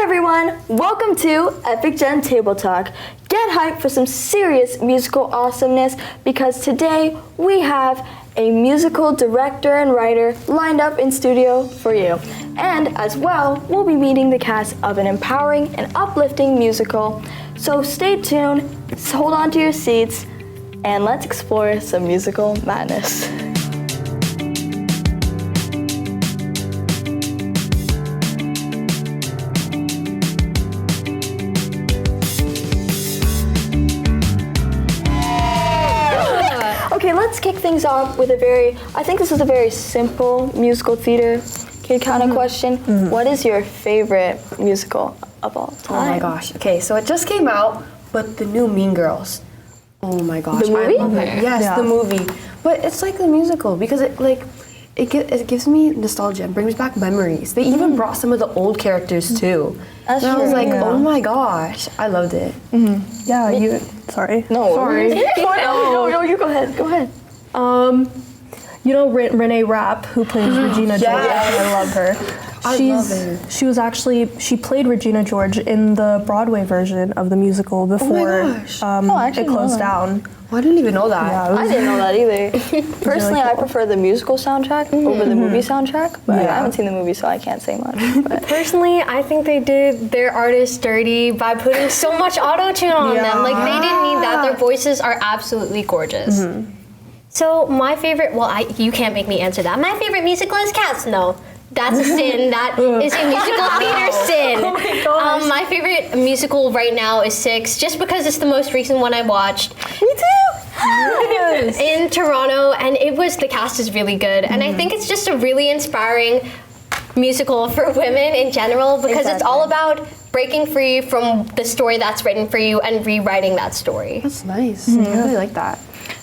everyone, welcome to Epic Gen Table Talk. Get hyped for some serious musical awesomeness because today we have a musical director and writer lined up in studio for you. And as well, we'll be meeting the cast of an empowering and uplifting musical. So stay tuned, hold on to your seats, and let's explore some musical madness. Okay, let's kick things off with I think this is a very simple musical theater kid kind of question. What is your favorite musical of all time? Oh my gosh. Okay, so it just came out, but the new Mean Girls. Oh my gosh. The movie? I love it. Yes, the movie. But it's like a musical because it gives me nostalgia and brings back memories. They even brought some of the old characters too. That's and true. I was like, oh my gosh, I loved it. Yeah, sorry. No. Sorry. No, you go ahead. Go ahead. You know Renee Rapp, who plays Regina George. I love her. I love her. She played Regina George in the Broadway version of the musical before it closed down. Oh, I didn't even know that. Yeah, I didn't know that either. Personally, I prefer the musical soundtrack over the movie soundtrack, but I haven't seen the movie, so I can't say much. But. Personally, I think they did their artists dirty by putting so much auto-tune on them. Like, they didn't need that. Their voices are absolutely gorgeous. So, my favorite, you can't make me answer that. My favorite musical is Cats. No. That's a sin. That is a musical theater sin. Oh my gosh. My favorite musical right now is Six, just because it's the most recent one I watched. Me too! Yes. In Toronto, and the cast is really good. And I think it's just a really inspiring musical for women in general because it's all about breaking free from the story that's written for you and rewriting that story. That's nice. I really like that.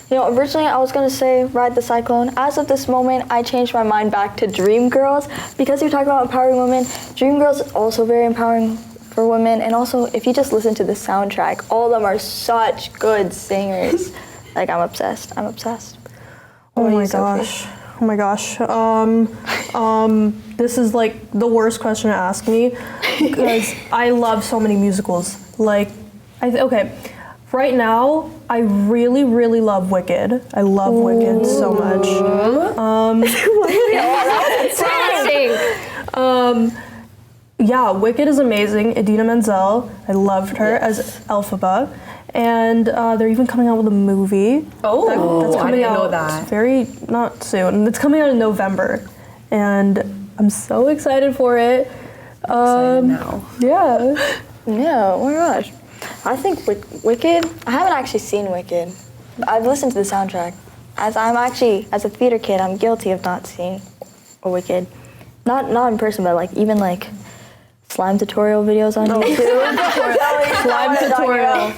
You know, originally I was going to say Ride the Cyclone. As of this moment, I changed my mind back to Dreamgirls. Because you're talking about empowering women, Dreamgirls is also very empowering for women. And also, if you just listen to the soundtrack, all of them are such good singers. Like, I'm obsessed. Oh my gosh. This is like the worst question to ask me because I love so many musicals. Like, right now, I really, really love Wicked. I love Wicked so much. Yeah, Wicked is amazing. Idina Menzel, I loved her as Elphaba. And they're even coming out with a movie. That's coming I didn't out know that. Not soon. It's coming out in November. And I'm so excited for it. Excited now. Yeah. Yeah, oh my gosh. I think Wicked, I haven't actually seen Wicked. I've listened to the soundtrack. As a theater kid, I'm guilty of not seeing a Wicked. Not in person, but even slime tutorial videos on YouTube. Slime tutorial.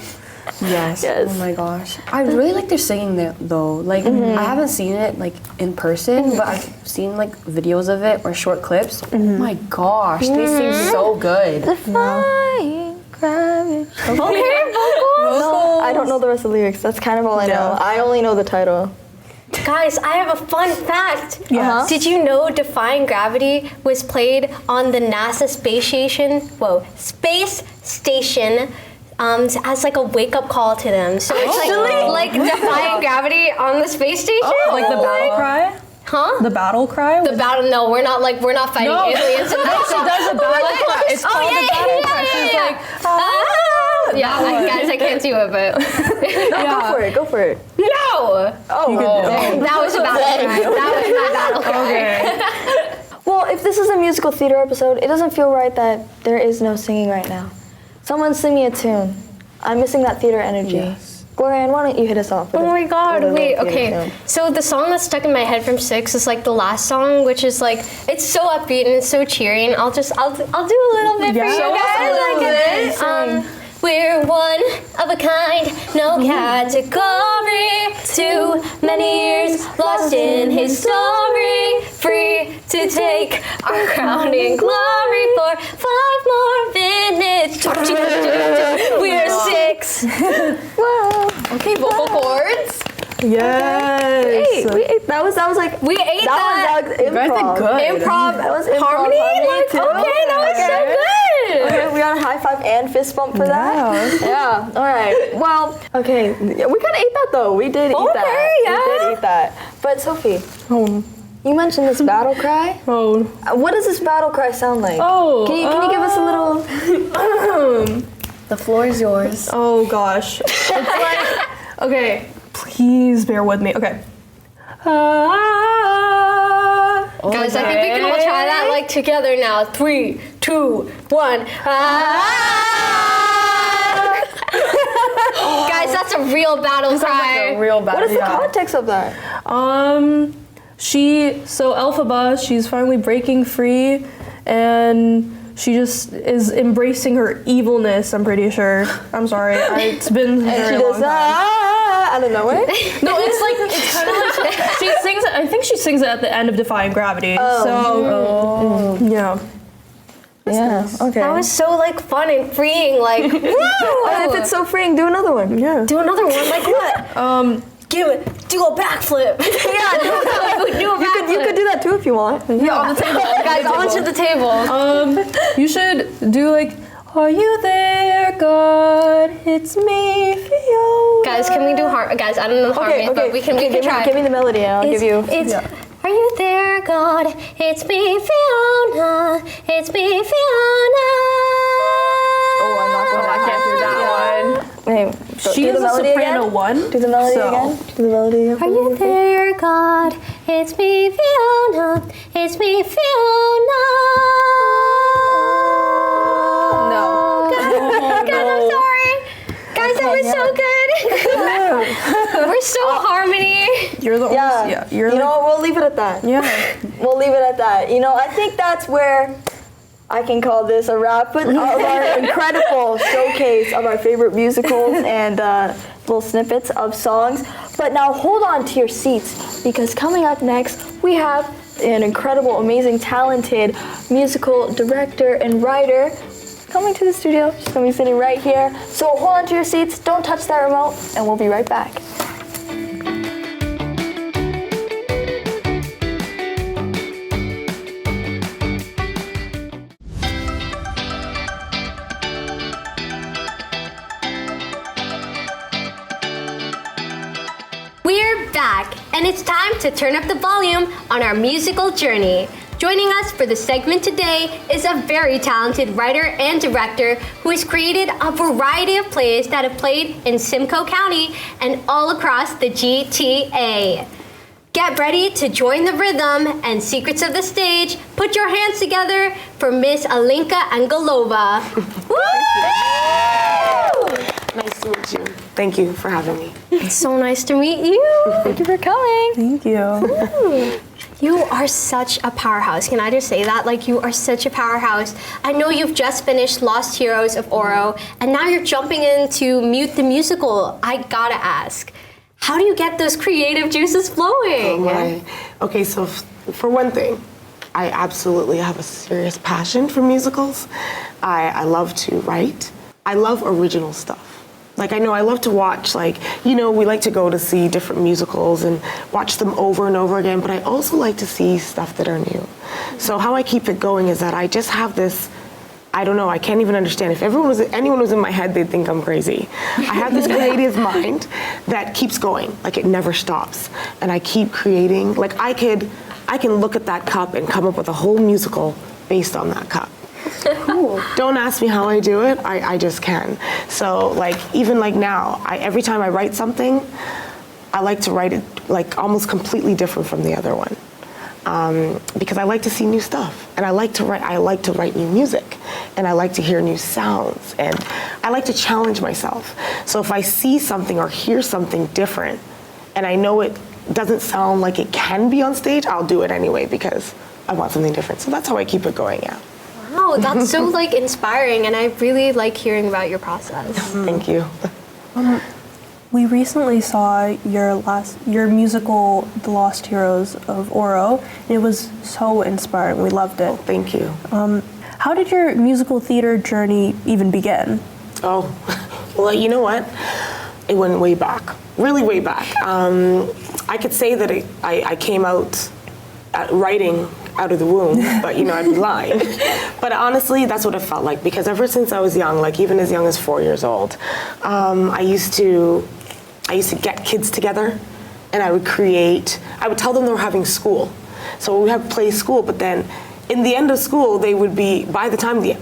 Yes. Oh my gosh. I really like their singing though. Like I haven't seen it in person, but I've seen videos of it or short clips. Oh my gosh, they sing so good. Defying gravity. Okay, vocals. No, I don't know the rest of the lyrics. That's kind of all I know. I only know the title. Guys, I have a fun fact. Yes. Did you know Defying Gravity was played on the NASA space station as a wake-up call to them? So it's like Defying Gravity on the space station? Like the battle cry? Huh? The battle cry? No, we're not fighting aliens. She does a battle cry. It's called the battle cry. She's guys, I can't do it, but Go for it. no. That was a battle cry. That was my battle cry. Okay. Well, if this is a musical theater episode, it doesn't feel right that there is no singing right now. Someone sing me a tune. I'm missing that theater energy. Yes. Glorianne, why don't you hit us off? Oh my god, wait, okay. So the song that's stuck in my head from Six is the last song, which is it's so upbeat and it's so cheery, and I'll do a little bit for you guys. We're one of a kind, no category. Too many years lost in his story. Free to take our crowning glory for 5 more minutes. We're 6. Wow. Okay, vocal cords. Yes. We ate. That was like We ate that. That was improv. Good. Improv. That was improv Harmony? too. Okay, that was so good. Okay, we clap and fist bump for that. Yeah. All right. Well, okay. We kind of ate that though. We did eat that. yeah. We did eat that. But Sophie, you mentioned this battle cry. What does this battle cry sound like? Can you give us a little? The floor is yours. Oh gosh. It's like, okay, please bear with me. Okay. Guys, I think we can all try that like together now. 3, 2, 1. Guys, that's a real battle cry. A real battle. What is the context of that? Elphaba, she's finally breaking free, and she just is embracing her evilness, I'm pretty sure. I'm sorry, it's been a very long time. Out of nowhere? No, it's kind of like, she sings it, I think she sings it at the end of Defying Gravity. Yeah. Yeah, okay. That was so like fun and freeing, like, woo! And if it's so freeing, do another one. Yeah. Do another one, like what? Do a backflip. Yeah, do a backflip. You could do that too if you want. Yeah, on the table. Guys, onto the table. You should do like, are you there, God? It's me, Fiona. Guys, can we do Guys, I don't know the harmonies, but we can try. Give me the melody and I'll give you. Are you there, God? It's me, Fiona. It's me, Fiona. Oh, I'm not gonna. I can't do that one. Hey, She is a soprano one. Do the melody again. Do the melody again. Are you there, God? It's me, Fiona. It's me, Fiona. No. Guys, I'm sorry. Guys, that was so good. We're so harmony. You're the Yeah. You're you know what? We'll leave it at that. Yeah. We'll leave it at that. You know, I think that's where I can call this a wrap. But of our incredible showcase of our favorite musicals and little snippets of songs. But now hold on to your seats because coming up next we have an incredible, amazing, talented musical director and writer coming to the studio. She's gonna be sitting right here. So hold on to your seats, don't touch that remote, and we'll be right back. We're back, and it's time to turn up the volume on our musical journey. Joining us for the segment today is a very talented writer and director who has created a variety of plays that have played in Simcoe County and all across the GTA. Get ready to join the rhythm and secrets of the stage. Put your hands together for Miss Alinka Angelova. Woo! Nice to meet you. Thank you for having me. It's so nice to meet you. Thank you for coming. Thank you. You are such a powerhouse. Can I just say that? Like, you are such a powerhouse. I know you've just finished Lost Heroes of Oro, and now you're jumping into Mute the Musical. I gotta ask, how do you get those creative juices flowing? Okay, so for one thing, I absolutely have a serious passion for musicals. I love to write. I love original stuff. Like, I know I love to watch, like, you know, we like to go to see different musicals and watch them over and over again, but I also like to see stuff that are new. So how I keep it going is that I just have this, I don't know, I can't even understand. If anyone was in my head, they'd think I'm crazy. I have this creative mind that keeps going, like it never stops. And I keep creating, like I can look at that cup and come up with a whole musical based on that cup. Cool. Don't ask me how I do it, I just can. So like, even like now, every time I write something, I like to write it like almost completely different from the other one. Because I like to see new stuff, and I like to write new music, and I like to hear new sounds, and I like to challenge myself. So if I see something or hear something different, and I know it doesn't sound like it can be on stage, I'll do it anyway because I want something different. So that's how I keep it going, yeah. Wow, that's so like inspiring, and I really like hearing about your process. Thank you. We recently saw your musical, The Lost Heroes of Oro, and it was so inspiring. We loved it. Thank you. How did your musical theater journey even begin? Oh, well, you know what? It went way back, really way back. I could say that I came out writing out of the womb, but you know, I'd be lying. But honestly, that's what it felt like, because ever since I was young, like even as young as 4 years old, I used to get kids together, and I would tell them they were having school. So we would have play school, but then in the end of school, they would be, by the time the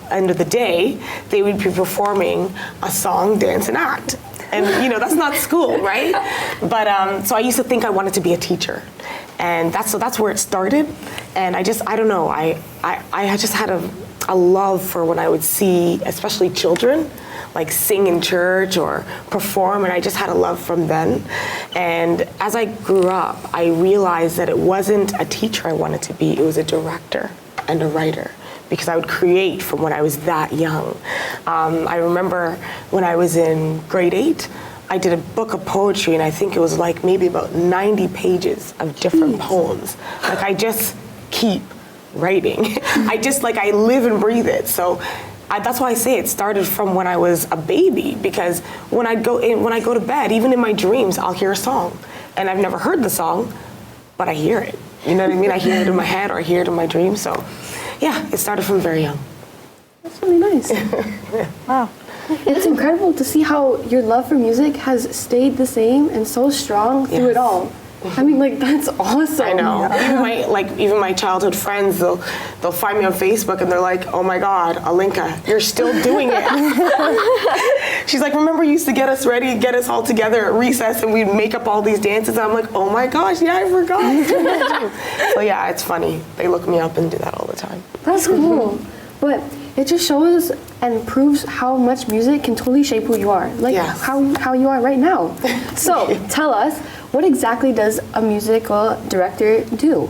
end of the day, they would be performing a song, dance, and act. And you know, that's not school, right? But so I used to think I wanted to be a teacher. And that's where it started. And I don't know, I just had a love for when I would see, especially children, like sing in church or perform, and I just had a love from then. And as I grew up, I realized that it wasn't a teacher I wanted to be, it was a director and a writer, because I would create from when I was that young. I remember when I was in grade 8, I did a book of poetry, and I think it was like maybe about 90 pages of different poems. Like I just keep writing. I live and breathe it. So that's why I say it started from when I was a baby, because when I go to bed, even in my dreams, I'll hear a song. And I've never heard the song, but I hear it. You know what I mean? I hear it in my head or I hear it in my dreams. So yeah, it started from very young. That's really nice. Wow. It's incredible to see how your love for music has stayed the same and so strong through it all. I mean, like, that's awesome. I know. Even my childhood friends, they'll find me on Facebook and they're like, "Oh my God, Alinka, you're still doing it." She's like, "Remember you used to get us ready, get us all together at recess, and we'd make up all these dances." I'm like, "Oh my gosh, yeah, I forgot." So yeah, it's funny. They look me up and do that all the time. That's cool. But it just shows and proves how much music can totally shape who you are. Like how you are right now. So tell us, what exactly does a musical director do?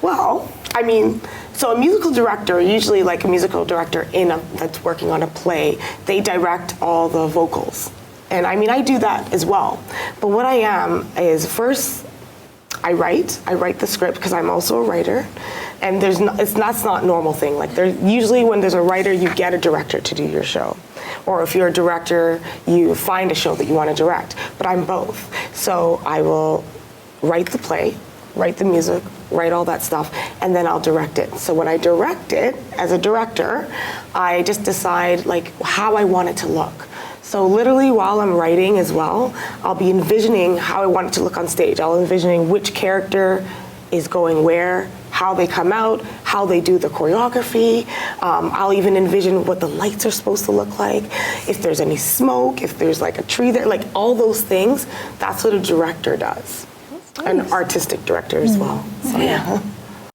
Well, I mean, so a musical director, usually like a musical director that's working on a play, they direct all the vocals. And I mean, I do that as well. But what I am is, first, I write the script, because I'm also a writer. And that's not a normal thing. Like usually when there's a writer, you get a director to do your show. Or if you're a director, you find a show that you want to direct. But I'm both. So I will write the play, write the music, write all that stuff, and then I'll direct it. So when I direct it, as a director, I just decide like how I want it to look. So literally while I'm writing as well, I'll be envisioning how I want it to look on stage. I'll envisioning which character is going where, how they come out, how they do the choreography. I'll even envision what the lights are supposed to look like, if there's any smoke, if there's like a tree there, like all those things. That's what a director does. Nice. An artistic director as well. So, yeah.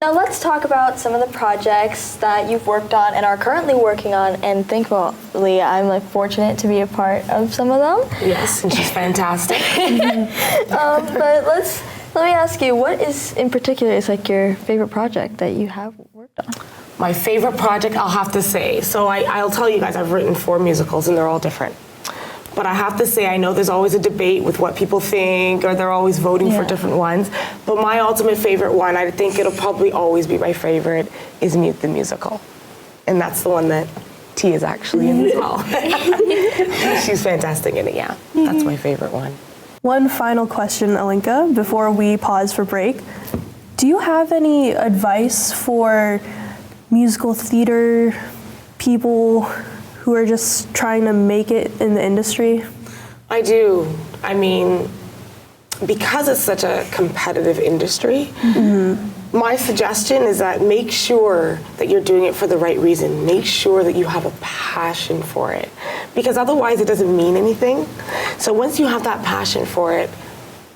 Now let's talk about some of the projects that you've worked on and are currently working on, and thankfully I'm like fortunate to be a part of some of them. Yes, and she's fantastic. But let me ask you, what is in particular is like your favorite project that you have worked on? My favorite project, I'll have to say, so I'll tell you guys, I've written 4 musicals and they're all different. But I have to say, I know there's always a debate with what people think, or they're always voting for different ones. But my ultimate favorite one, I think it'll probably always be my favorite, is Mute the Musical. And that's the one that T is actually in as well. She's fantastic in it, yeah. That's my favorite one. One final question, Alinka, before we pause for break. Do you have any advice for musical theater people who are just trying to make it in the industry? I do. I mean, because it's such a competitive industry, my suggestion is that make sure that you're doing it for the right reason. Make sure that you have a passion for it, because otherwise it doesn't mean anything. So once you have that passion for it,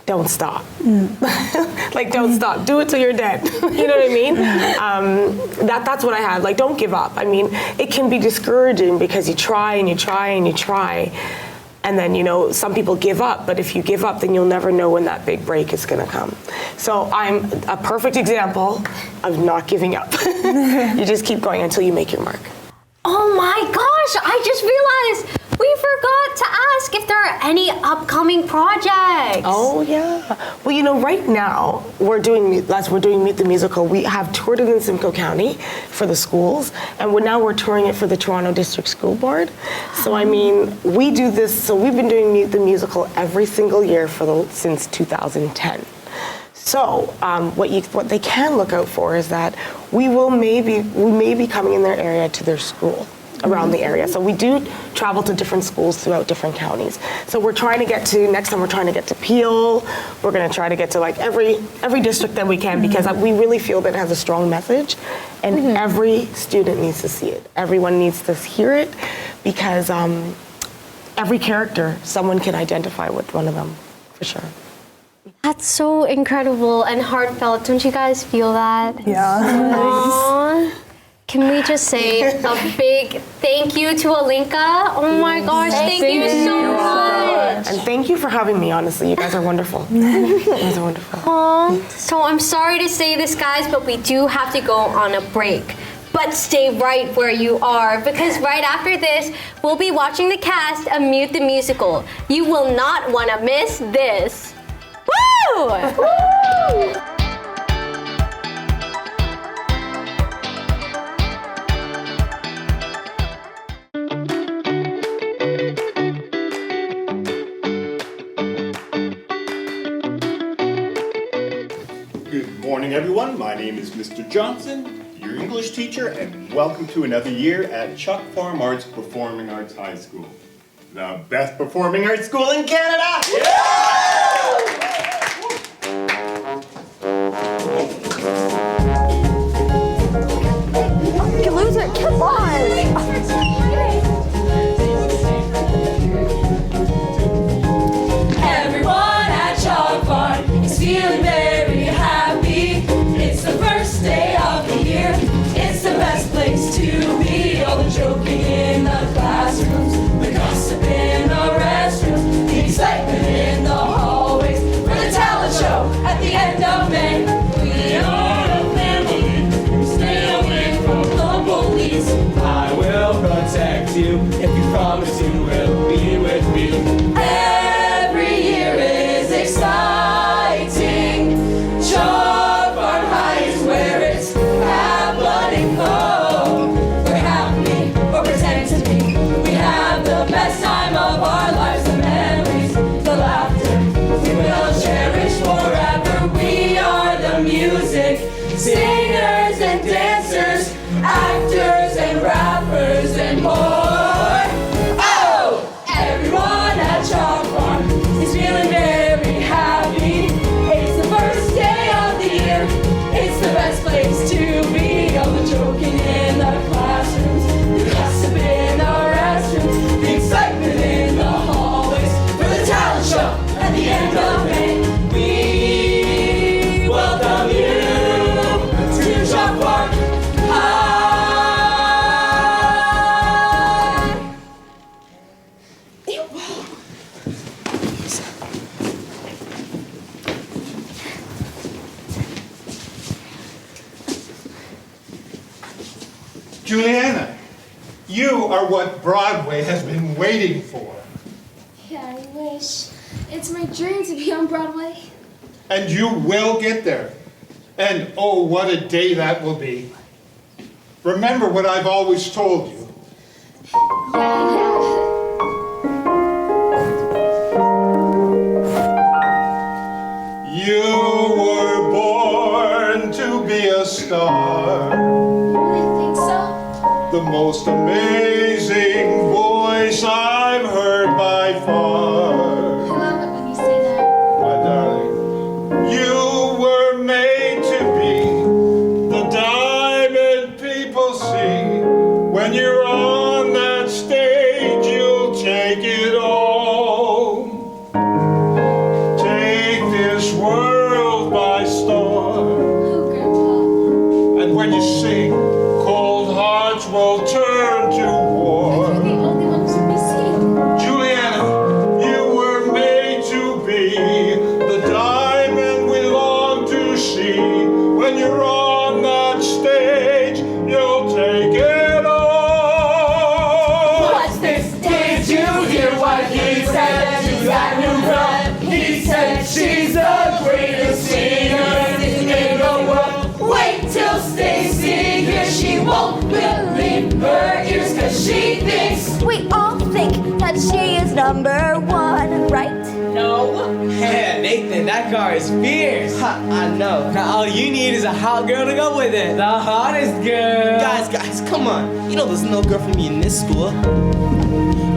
don't stop. Like, don't stop. Do it till you're dead. You know what I mean? That's what I have. Like, don't give up. I mean, it can be discouraging because you try and you try and you try. And then, you know, some people give up, but if you give up, then you'll never know when that big break is gonna come. So I'm a perfect example of not giving up. You just keep going until you make your mark. Oh my gosh, I just realized we forgot to ask if there are any upcoming projects. Oh yeah. Well, you know, right now we're doing Meet the Musical. We have toured it in Simcoe County for the schools, and now we're touring it for the Toronto District School Board. So I mean, we do this. So we've been doing Meet the Musical every single year since 2010. So what they can look out for is that we may be coming in their area to their school around the area. So we do travel to different schools throughout different counties. So we're trying to get to, next time we're trying to get to Peel. We're gonna try to get to like every district that we can because we really feel that it has a strong message and every student needs to see it. Everyone needs to hear it because every character, someone can identify with one of them, for sure. That's so incredible and heartfelt. Don't you guys feel that? Yeah. Aww. Can we just say a big thank you to Alinka? Oh my gosh, thank you so much. And thank you for having me, honestly. You guys are wonderful. You guys are wonderful. Aww. So I'm sorry to say this, guys, but we do have to go on a break. But stay right where you are, because right after this, we'll be watching the cast of Mute the Musical. You will not want to miss this. Woo! Woo! Good morning, everyone. My name is Mr. Johnson, your English teacher, and welcome to another year at Chuck Farm Arts Performing Arts High School, the best performing arts school in Canada! You loser, come on! Everyone at Chalk Farm is feeling very happy. It's the first day of the year. It's the best place to be. All the joking in the classrooms, the gossip in the restrooms, the excitement in the hallways for the talent show at the end of May. We are a family. Stay away from the police. I will protect you if you promise you will be with me. Every year is exciting. Chalk Farm High is where it's happening. Oh, we're happy or pretend to be. We have the best time of our lives. The memories, the laughter, we will cherish forever. We are the music, singers and dancers, actors and rappers and more. Oh, everyone at Chalk Farm is feeling very happy. It's the first day of the year. It's the best place to be. All the joking in the classrooms, the gossip in the restrooms, the excitement in the hallways for the talent show at the end of May. We welcome you to Chalk Farm High. Juliana, you are what Broadway has been waiting for. Yeah, I wish. It's my dream to be on Broadway. And you will get there. And oh, what a day that will be. Remember what I've always told you. You were born to be a star. Really think so? The most amazing voice I've heard by far. I love it when you say that. My darling, you were made to be the diamond people see. When you're on that stage, you'll take it all. Take this world by storm. Oh, Grandpa. And when you sing, cold hearts will turn to war. You're the only one who's be seen. Juliana, you were made to be the diamond we long to see. When you're on that stage, you'll take it all. What's this? Did you hear what he said? She's that new girl. He said she's the greatest singer in the world. Wait till Stacy hears. She won't believe her ears, 'cause she thinks We all think that she is number one, right? no. Yeah, Nathan, that car is fierce. Ha, I know. Now all you need is a hot girl to go with it. The hottest girl. Guys, come on. You know there's no girl for me in this school.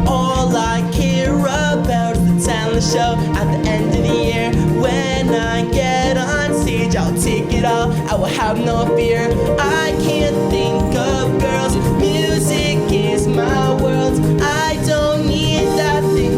All I care about is the talent show at the end of the year. When I get on stage, I'll take it all. I will have no fear. I can't think of girls. Music is my world. I don't need that thing.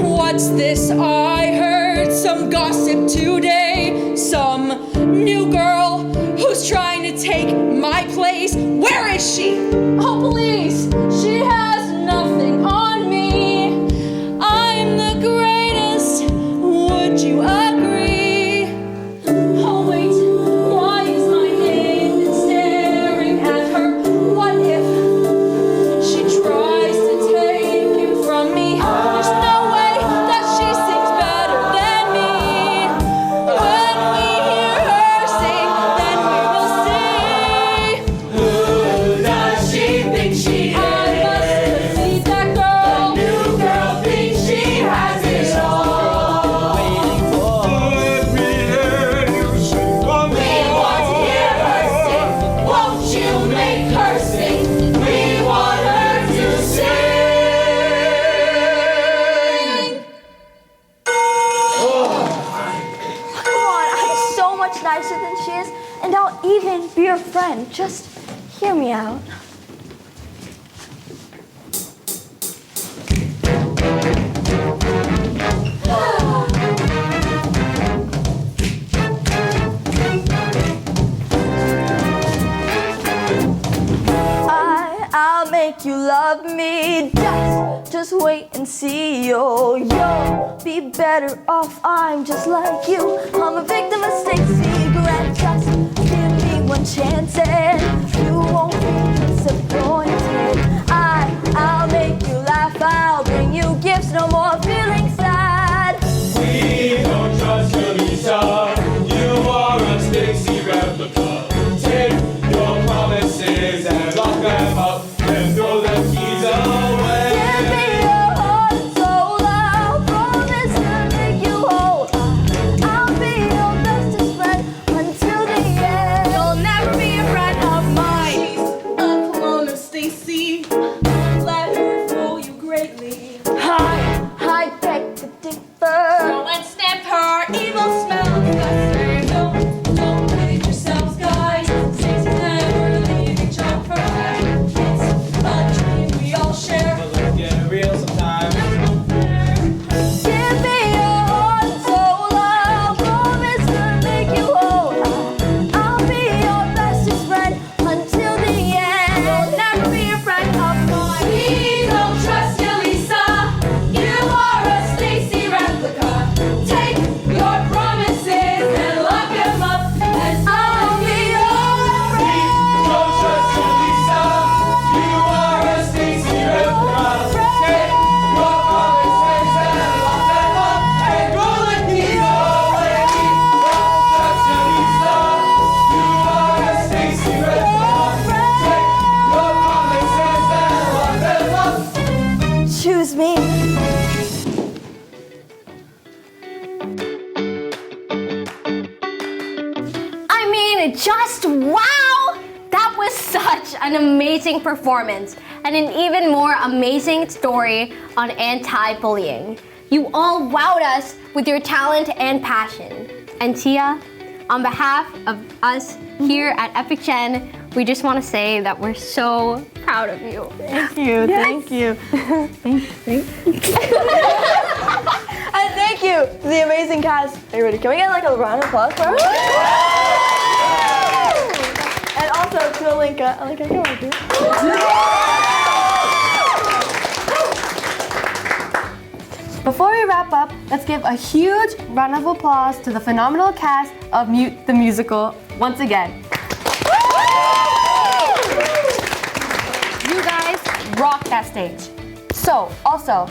What's this I heard? Some gossip today. Some new girl who's trying to take my place. Where is she? Oh, police! She has nothing on me. I'm the greatest. Would you agree? Oh, wait. Why is my Nathan staring at her? What if she tries to take him from me? There's no way that she sings better than me. When we hear her sing, then we will see. Who does she think she is? I must defeat that girl. The new girl thinks she has it all. Let me hear you sing one We want to hear her sing. Won't you make her sing? We want her to sing. Come on, I'm so much nicer than she is, and I'll even be your friend. Just hear me out. I'll make you love me. Just wait and see. Oh, you'll be better off. I'm just like you. I'm a victim of state cigarettes. Just give me one chance and you won't be disappointed. I'll make you laugh. I'll bring you gifts. No more feeling sad. We don't trust you, Lisa. You are a Stacy replica. Take your promises and lock them up and throw the keys away. Give me your heart and soul. I'll promise to make you whole. I'll be your bestest friend until the end. You'll never be a friend of mine. She's a clone of Stacy. Let her fool you greatly. I beg to differ. Go and sniff her evil smell. Don't kid yourselves, guys. Stacy's never leaving John for her. It's a dream we all share. But let's get real sometimes. Give me your heart and soul. I'll promise to make you whole. I'll be your bestest friend until the end. You'll never be a friend of mine. We don't trust you, Lisa. You are a Stacy replica. Take your promises and lock them up, and I'll be your friend. Don't trust you, Lisa. You are a Stacy replica. Take your promises and lock them up and throw the keys away. Don't trust you, Lisa. You are a Stacy replica. Take your promises and lock them up. Choose me. I mean, just wow! That was such an amazing performance and an even more amazing story on anti-bullying. You all wowed us with your talent and passion. And Tia, on behalf of us here at Epic Gen, we just want to say that we're so proud of you. Thank you. Thank you. And thank you to the amazing cast. Are you ready? Can we get like a round of applause for her? And also to Alinka. Alinka, come on, dude. Before we wrap up, let's give a huge round of applause to the phenomenal cast of Mute the Musical once again. You guys rocked that stage. So, also,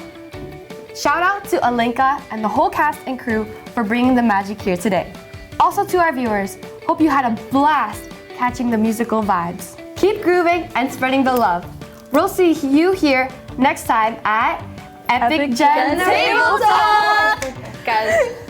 shout out to Alinka and the whole cast and crew for bringing the magic here today. Also to our viewers, hope you had a blast catching the musical vibes. Keep grooving and spreading the love. We'll see you here next time at Epic Gen Table Talk! Guys.